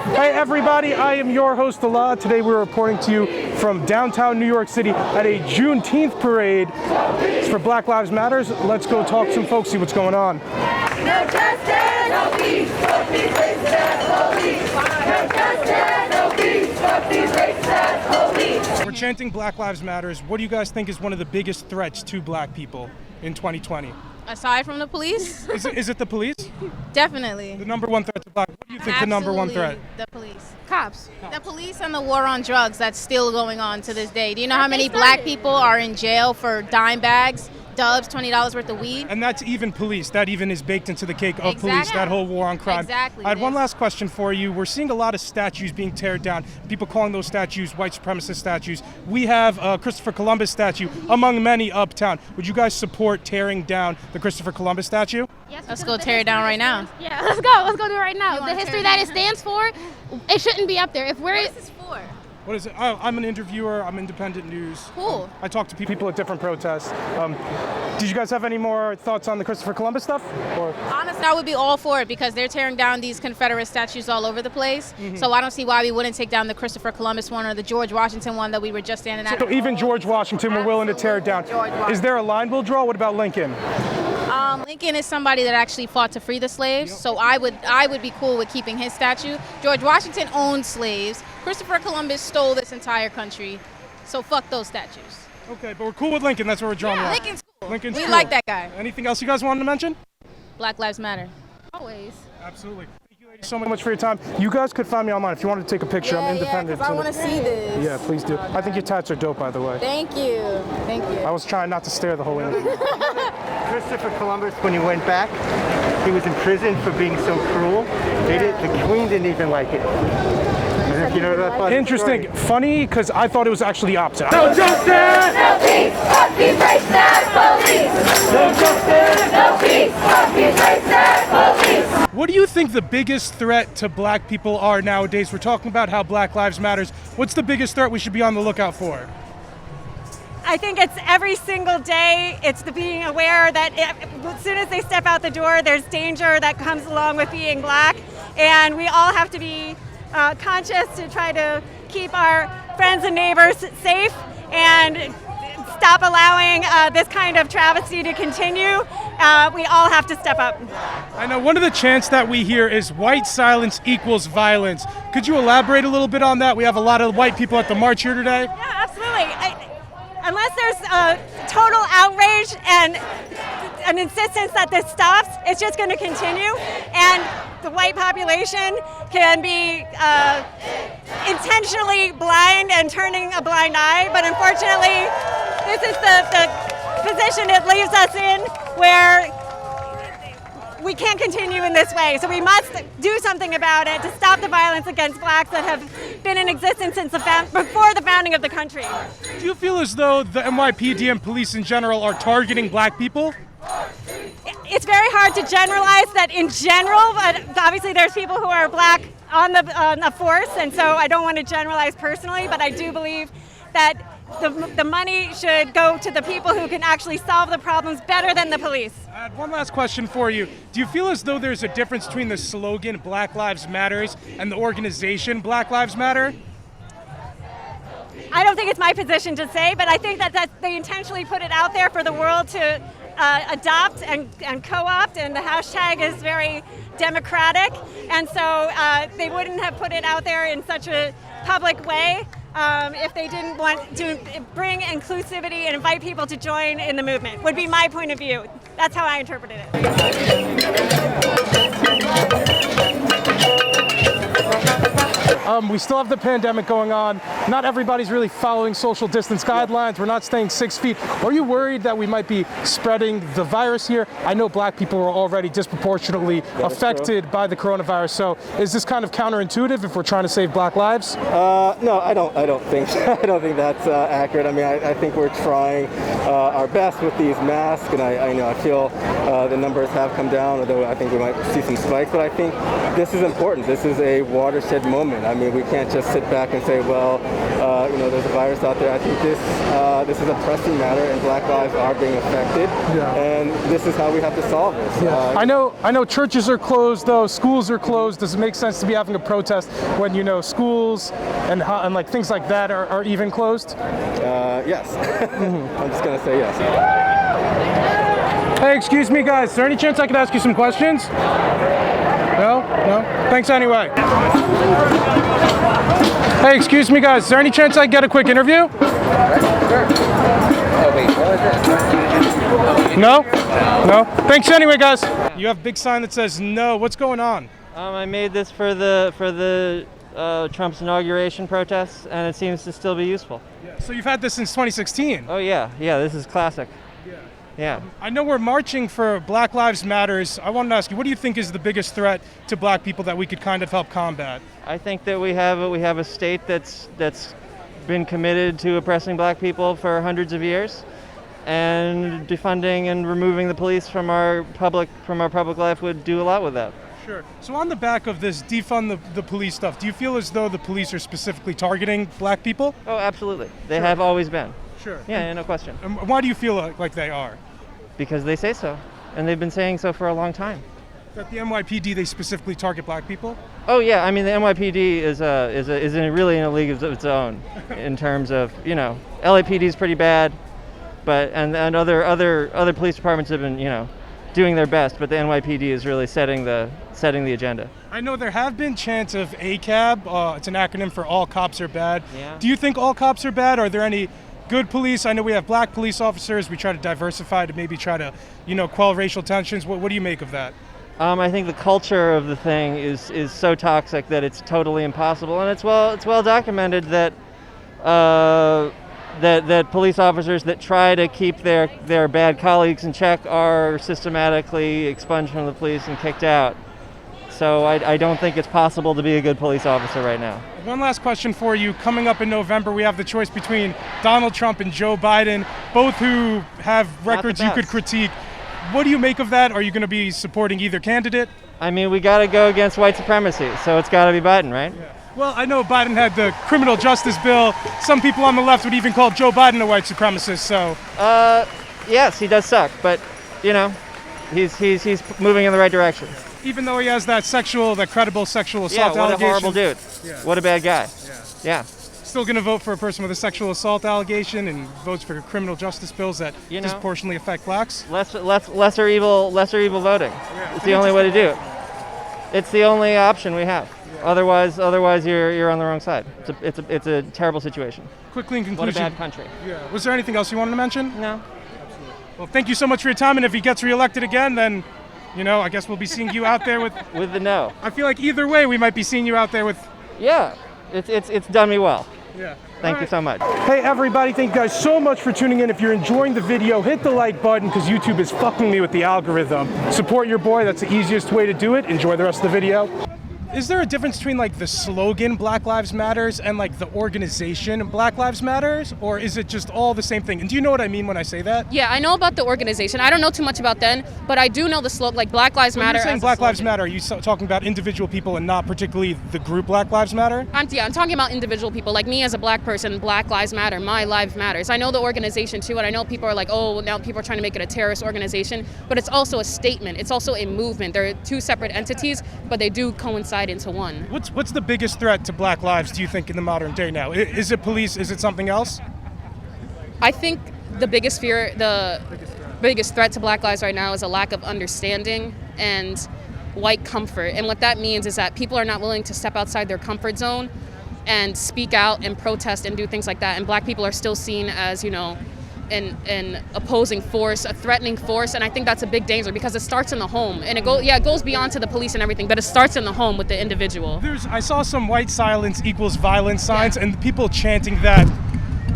Hey everybody, I am your host Elad. Today we're reporting to you from downtown New York City at a Juneteenth parade. It's for Black Lives Matter. Let's go talk to some folks, see what's going on. No justice, no peace, fuck these racist police. No justice, no peace, fuck these racist police. We're chanting Black Lives Matter. What do you guys think is one of the biggest threats to black people in 2020? Aside from the police? Is it the police? Definitely. The number one threat to black. What do you think the number one threat? The police. Cops. The police and the war on drugs that's still going on to this day. Do you know how many black people are in jail for dime bags, dubs, $20 worth of weed? And that's even police. That even is baked into the cake of police, that whole war on crime. Exactly. I had one last question for you. We're seeing a lot of statues being teared down, people calling those statues white supremacist statues. We have a Christopher Columbus statue, among many uptown. Would you guys support tearing down the Christopher Columbus statue? Yes, let's go tear it down right now. Yeah, let's go. Let's go do it right now. The history that it stands for, it shouldn't be up there. If we're What is this for? What is it? I'm an interviewer. I'm independent news. Cool. I talk to people at different protests. Did you guys have any more thoughts on the Christopher Columbus stuff? Or? Honestly, I would be all for it because they're tearing down these Confederate statues all over the place. So I don't see why we wouldn't take down the Christopher Columbus one or the George Washington one that we were just standing at. So even George Washington were willing to tear it down. Is there a line we'll draw? What about Lincoln? Lincoln is somebody that actually fought to free the slaves, so I would be cool with keeping his statue. George Washington owned slaves. Christopher Columbus stole this entire country, so fuck those statues. Okay, but we're cool with Lincoln. That's where we're drawing the line. Lincoln's cool. Lincoln's we cool. like that guy. Anything else you guys wanted to mention? Black Lives Matter. always. Absolutely. Thank you ladies so much for your time. You guys could find me online if you wanted to take a picture. I'm independent. Yeah, 'cause I want to see this. Yeah, please do. I think your tats are dope, by the way. Thank you. Thank you. I was trying not to stare the whole interview. Christopher Columbus, when he went back, he was in prison for being so cruel. The Queen didn't even like it. You know that funny Interesting. story? Funny, because I thought it was actually the opposite. No justice, no peace, fuck these racist police. No justice, no peace, fuck these racist police. What do you think the biggest threat to black people are nowadays? We're talking about how Black Lives Matters. What's the biggest threat we should be on the lookout for? I think it's every single day. It's the being aware that as soon as they step out the door, there's danger that comes along with being black. And we all have to be conscious to try to keep our friends and neighbors safe and stop allowing this kind of travesty to continue. We all have to step up. I know one of the chants that we hear is white silence equals violence. Could you elaborate a little bit on that? We have a lot of white people at the march here today. Yeah, absolutely. Unless there's total outrage and an insistence that this stops, it's just going to continue. And the white population can be intentionally blind and turning a blind eye. But unfortunately, this is the position it leaves us in where we can't continue in this way. So we must do something about it to stop the violence against blacks that have been in existence since before the founding of the country. Do you feel as though the NYPD and police in general are targeting black people? It's very hard to generalize that in general, but obviously there's people who are black on the force, and so I don't want to generalize personally, but I do believe that the money should go to the people who can actually solve the problems better than the police. I had one last question for you. Do you feel as though there's a difference between the slogan Black Lives Matters and the organization Black Lives Matter? I don't think it's my position to say, but I think that they intentionally put it out there for the world to adopt and co-opt, and the hashtag is very democratic, and so they wouldn't have put it out there in such a public way if they didn't want to bring inclusivity and invite people to join in the movement, would be my point of view. That's how I interpreted it. We still have the pandemic going on. Not everybody's really following social distance guidelines. We're not staying 6 feet. Are you worried that we might be spreading the virus here? I know black people are already disproportionately affected by the coronavirus. So is this kind of counterintuitive if we're trying to save black lives? No, I don't think I don't think that's accurate. I mean, I think we're trying our best with these masks, and I feel the numbers have come down, although I think we might see some spikes. But I think this is important. This is a watershed moment. I mean, we can't just sit back and say, well, there's a virus out there. I think this is a pressing matter, and Black lives are being affected. Yeah. And this is how we have to solve this. Yeah. I know churches are closed though, schools are closed. Does it make sense to be having a protest when schools and like things like that are even closed? Yes. I'm just gonna say yes. Hey, excuse me guys, is there any chance I could ask you some questions? No? No? Thanks anyway. Hey, excuse me guys, is there any chance I could get a quick interview? Sure. Oh wait, what was this? No? No? Thanks anyway guys. You have a big sign that says no. What's going on? I made this for the Trump's inauguration protests, and it seems to still be useful. Yeah. So you've had this since 2016? Oh yeah, this is classic. Yeah. I know we're marching for Black Lives Matters. I wanted to ask you, what do you think is the biggest threat to black people that we could kind of help combat? I think that we have a state that's been committed to oppressing black people for hundreds of years, and defunding and removing the police from our public life would do a lot with that. Sure. So on the back of this defund the police stuff, do you feel as though the police are specifically targeting black people? Oh, absolutely. They have always been. Sure. Yeah, no question. Why do you feel like they are? Because they say so, and they've been saying so for a long time. That the NYPD, they specifically target black people? Oh yeah, I mean the NYPD is really in a league of its own in terms of LAPD is pretty bad, but and other police departments have been doing their best, but the NYPD is really setting the agenda. I know there have been chants of ACAB. It's an acronym for All Cops Are Bad. Yeah. Do you think all cops are bad? Are there any good police? I know we have black police officers. We try to diversify to maybe try to quell racial tensions. What do you make of that? I think the culture of the thing is so toxic that it's totally impossible, and it's well documented that that police officers that try to keep their bad colleagues in check are systematically expunged from the police and kicked out. So I don't think it's possible to be a good police officer right now. One last question for you. Coming up in November, we have the choice between Donald Trump and Joe Biden, both who have records you could critique. What do you make of that? Are you going to be supporting either candidate? I mean, we got to go against white supremacy, so it's got to be Biden, right? Yeah. Well, I know Biden had the criminal justice bill. Some people on the left would even call Joe Biden a white supremacist. So. Yes, he does suck, but he's moving in the right direction. Even though he has that credible sexual assault allegation. Yeah, what a horrible dude. Yeah. What a bad guy. Yeah. Still going to vote for a person with a sexual assault allegation and votes for criminal justice bills that disproportionately affect blacks? Lesser evil voting. Yeah. It's the only way to do it. It's the only option we have. Yeah. Otherwise you're on the wrong side. It's a terrible situation. Quickly in conclusion. What a bad country. Yeah. Was there anything else you wanted to mention? No. Absolutely. Well, thank you so much for your time, and if he gets reelected again, then I guess we'll be seeing you out there with the no. I feel like either way we might be seeing you out there with. Yeah. It's done me well. Yeah. Thank you so much. Hey everybody, thank you guys so much for tuning in. If you're enjoying the video, hit the like button because YouTube is fucking me with the algorithm. Support your boy, that's the easiest way to do it. Enjoy the rest of the video. Is there a difference between the slogan Black Lives Matters and the organization Black Lives Matters, or is it just all the same thing? And do you know what I mean when I say that? Yeah, I know about the organization. I don't know too much about them, but I do know the slogan, Black Lives Matter. When you're saying Black Lives Matter, are you talking about individual people and not particularly the group Black Lives Matter? I'm talking about individual people, like me as a black person. Black Lives Matter, my life matters. I know the organization too, and I know people are like, oh, now people are trying to make it a terrorist organization, but it's also a statement. It's also a movement. They're two separate entities, but they do coincide into one. What's the biggest threat to black lives, do you think, in the modern day now? Is it police? Is it something else? I think the biggest threat to black lives right now is a lack of understanding and white comfort. And what that means is that people are not willing to step outside their comfort zone and speak out and protest and do things like that. And black people are still seen as, an opposing force, a threatening force, and I think that's a big danger because it starts in the home, and it goes beyond to the police and everything, but it starts in the home with the individual. I saw some white silence equals violence signs, and people chanting that.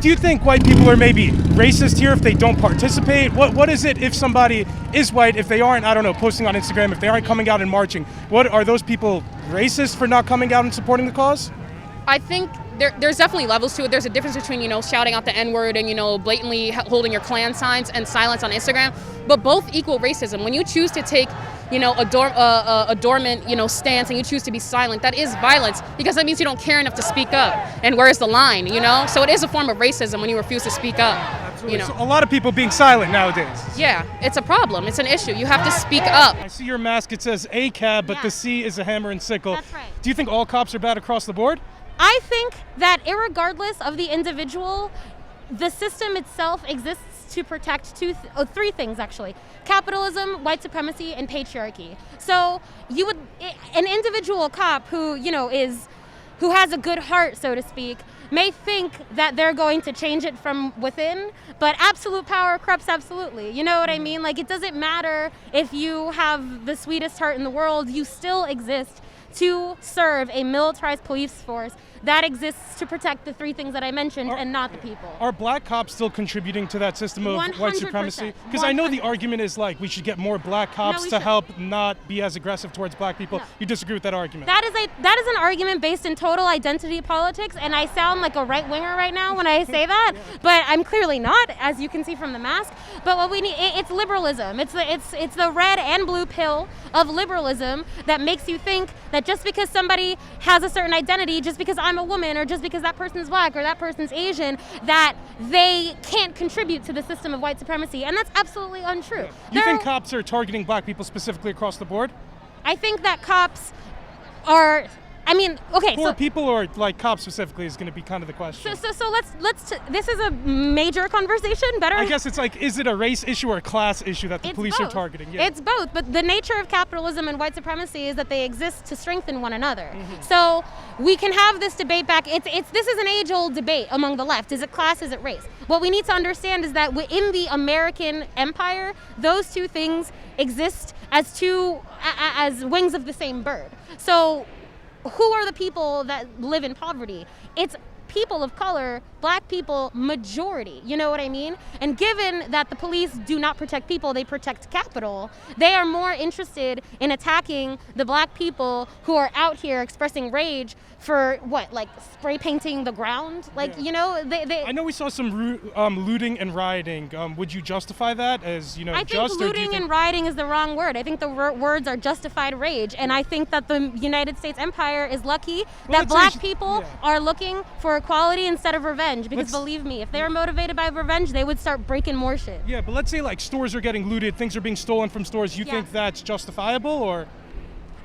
Do you think white people are maybe racist here if they don't participate? What is it if somebody is white, if they aren't, I don't know, posting on Instagram, if they aren't coming out and marching? What are those people racist for not coming out and supporting the cause? I think there's definitely levels to it. There's a difference between, shouting out the N-word and, blatantly holding your Klan signs and silence on Instagram, but both equal racism. When you choose to take, a dormant, stance, and you choose to be silent, that is violence, because that means you don't care enough to speak up. And where's the line, So it is a form of racism when you refuse to speak up. Absolutely. So a lot of people being silent nowadays. Yeah, it's a problem. It's an issue. You have to speak up. I see your mask. It says ACAB, but the C is a hammer and sickle. That's right. Do you think all cops are bad across the board? I think that irregardless of the individual, the system itself exists to protect three things actually: capitalism, white supremacy, and patriarchy. So an individual cop who has a good heart, so to speak, may think that they're going to change it from within, but absolute power corrupts absolutely. You know what I mean? Like, it doesn't matter if you have the sweetest heart in the world, you still exist to serve a militarized police force that exists to protect the three things that I mentioned and not the people. Are black cops still contributing to that system of 100%. white supremacy? Because I know the argument is like we should get more black cops to help not be as aggressive towards black people. No. You disagree with that argument? That is an argument based in total identity politics, and I sound like a right winger right now when I say that, but I'm clearly not, as you can see from the mask. But what we need, it's liberalism. It's the red and blue pill of liberalism that makes you think that just because somebody has a certain identity, just because I'm a woman, or just because that person's black or that person's Asian, that they can't contribute to the system of white supremacy, and that's absolutely untrue. Do you think cops are targeting black people specifically across the board? I think that cops are. Poor people or like cops specifically is going to be kind of the question. So let's this is a major conversation. I guess it's like, is it a race issue or a class issue that the police are targeting? Yeah. It's both, but the nature of capitalism and white supremacy is that they exist to strengthen one another. Mm-hmm. So we can have this debate back. This is an age-old debate among the left. Is it class? Is it race? What we need to understand is that within the American empire, those two things exist as as wings of the same bird. So who are the people that live in poverty? It's people of color, black people, majority. You know what I mean? And given that the police do not protect people, they protect capital, they are more interested in attacking the black people who are out here expressing rage for what, like spray painting the ground? Like, they I know we saw some looting and rioting. Would you justify that as, I think looting and rioting is the wrong word. I think the words are justified rage. And I think that the United States empire is lucky that black people are looking for equality instead of revenge. Because believe me, if they were motivated by revenge, they would start breaking more shit. Yeah, but let's say like stores are getting looted, things are being stolen from stores. You think that's justifiable, or?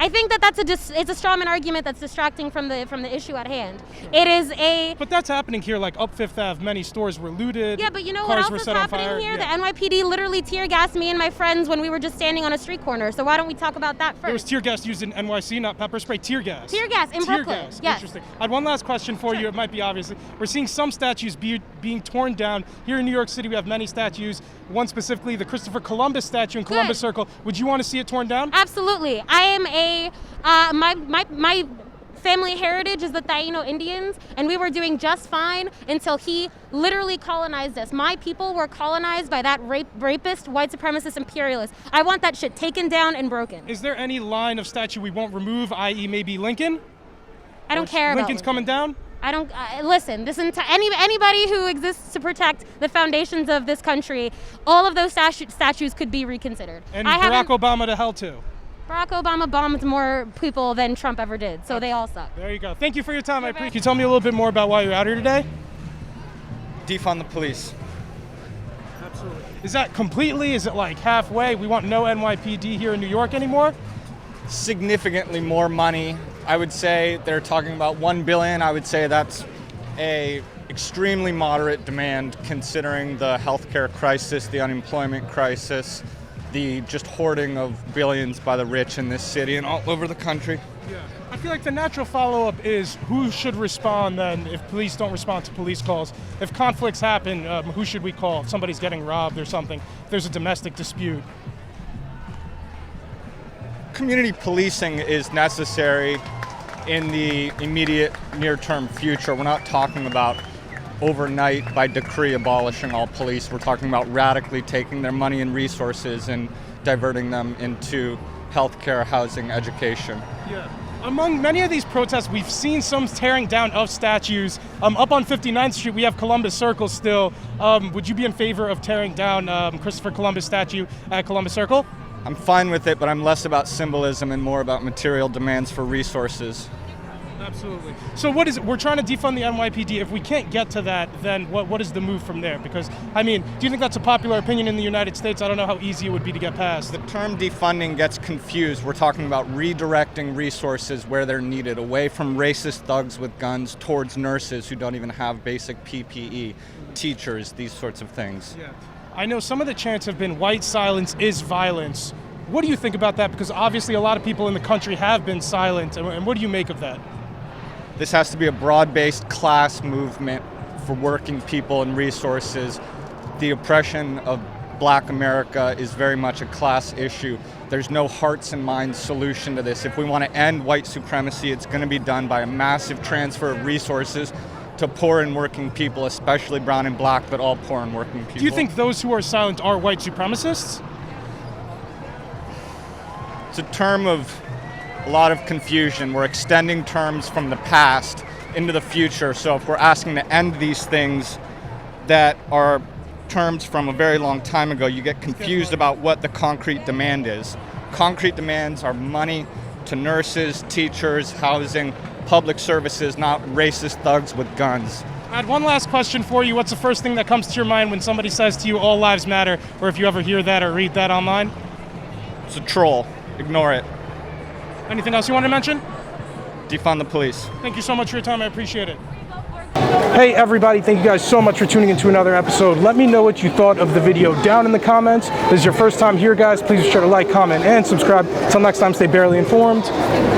I think that it's a strawman argument that's distracting from the issue at hand. Sure. It is But that's happening here, like up Fifth Ave, many stores were looted. Yeah, but you know what else is happening here? Yeah. The NYPD literally tear gassed me and my friends when we were just standing on a street corner. So why don't we talk about that first? There was tear gas used in NYC, not pepper spray. Tear gas. Tear gas in Brooklyn. Gas. Yes. Interesting. I had one last question for you. It might be obvious. We're seeing some statues being torn down. Here in New York City, we have many statues. One specifically, the Christopher Columbus statue in Columbus Circle. Would you want to see it torn down? Absolutely. I am my family heritage is the Taino Indians, and we were doing just fine until he literally colonized us. My people were colonized by that rapist, white supremacist imperialist. I want that shit taken down and broken. Is there any line of statue we won't remove, i.e. maybe Lincoln? I don't care about Lincoln's coming down? I don't listen. Anybody who exists to protect the foundations of this country, all of those statues could be reconsidered. And Barack Obama to hell too. Barack Obama bombed more people than Trump ever did, so they all suck. There you go. Thank you for your time. I appreciate it. Can you tell me a little bit more about why you're out here today? Defund the police. Absolutely. Is that completely? Is it like halfway? We want no NYPD here in New York anymore? Significantly more money. I would say they're talking about $1 billion. I would say that's a extremely moderate demand considering the healthcare crisis, the unemployment crisis, the just hoarding of billions by the rich in this city and all over the country. Yeah. I feel like the natural follow-up is who should respond then if police don't respond to police calls. If conflicts happen, who should we call? If somebody's getting robbed or something, if there's a domestic dispute. Community policing is necessary in the immediate near-term future. We're not talking about overnight by decree abolishing all police. We're talking about radically taking their money and resources and diverting them into healthcare, housing, education. Yeah. Among many of these protests, we've seen some tearing down of statues. Up on 59th Street, we have Columbus Circle still. Would you be in favor of tearing down Christopher Columbus statue at Columbus Circle? I'm fine with it, but I'm less about symbolism and more about material demands for resources. Absolutely. So what is it? We're trying to defund the NYPD. If we can't get to that, then what is the move from there? Because, I mean, do you think that's a popular opinion in the United States? I don't know how easy it would be to get past. The term defunding gets confused. We're talking about redirecting resources where they're needed, away from racist thugs with guns towards nurses who don't even have basic PPE, teachers, these sorts of things. Yeah. I know some of the chants have been white silence is violence. What do you think about that? Because obviously a lot of people in the country have been silent, and what do you make of that? This has to be a broad-based class movement for working people and resources. The oppression of Black America is very much a class issue. There's no hearts and minds solution to this. If we want to end white supremacy, it's going to be done by a massive transfer of resources to poor and working people, especially brown and black, but all poor and working people. Do you think those who are silent are white supremacists? It's a term of a lot of confusion. We're extending terms from the past into the future. So if we're asking to end these things that are terms from a very long time ago, you get confused about what the concrete demand is. Concrete demands are money to nurses, teachers, housing, public services, not racist thugs with guns. I had one last question for you. What's the first thing that comes to your mind when somebody says to you, all lives matter, or if you ever hear that or read that online? It's a troll. Ignore it. Anything else you want to mention? Defund the police. Thank you so much for your time. I appreciate it. Hey everybody, thank you guys so much for tuning into another episode. Let me know what you thought of the video down in the comments. If this is your first time here, guys, please be sure to like, comment, and subscribe. Until next time, stay barely informed.